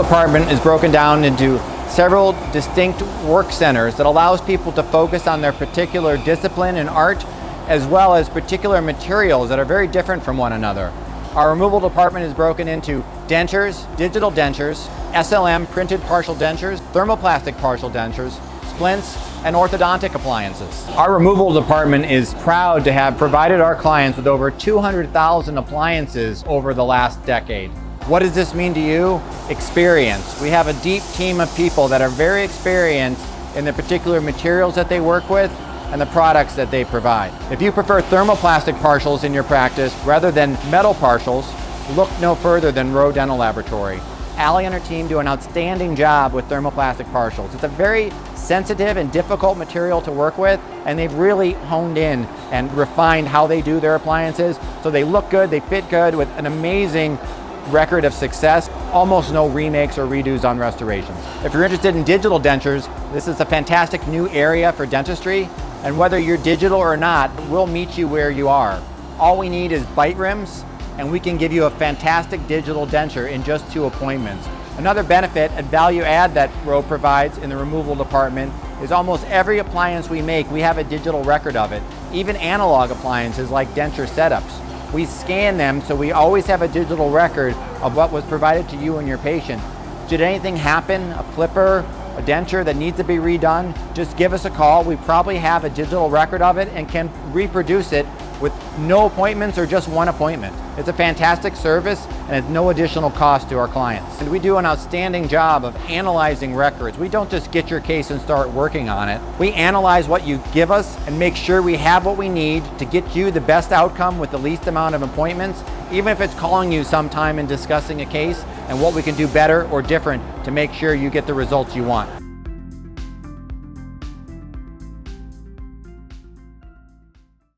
department is broken down into several distinct work centers that allows people to focus on their particular discipline and art, as well as particular materials that are very different from one another. Our removal department is broken into dentures, digital dentures, SLM printed partial dentures, thermoplastic partial dentures, splints, and orthodontic appliances. Our removal department is proud to have provided our clients with over 200,000 appliances over the last decade. What does this mean to you? Experience. We have a deep team of people that are very experienced in the particular materials that they work with and the products that they provide. If you prefer thermoplastic partials in your practice rather than metal partials, look no further than ROE Dental Laboratory. Allie and her team do an outstanding job with thermoplastic partials. It's a very sensitive and difficult material to work with, and they've really honed in and refined how they do their appliances so they look good, they fit good, with an amazing record of success, almost no remakes or redos on restorations. If you're interested in digital dentures, this is a fantastic new area for dentistry, and whether you're digital or not, we'll meet you where you are. All we need is bite rims, and we can give you a fantastic digital denture in just 2 appointments. Another benefit and value add that ROE provides in the removal department is almost every appliance we make, we have a digital record of it. Even analog appliances like denture setups. We scan them so we always have a digital record of what was provided to you and your patient. Should anything happen, a flipper, a denture that needs to be redone, just give us a call. We probably have a digital record of it and can reproduce it with no appointments or just 1 appointment. It's a fantastic service and it's no additional cost to our clients. And we do an outstanding job of analyzing records. We don't just get your case and start working on it. We analyze what you give us and make sure we have what we need to get you the best outcome with the least amount of appointments, even if it's calling you sometime and discussing a case and what we can do better or different to make sure you get the results you want.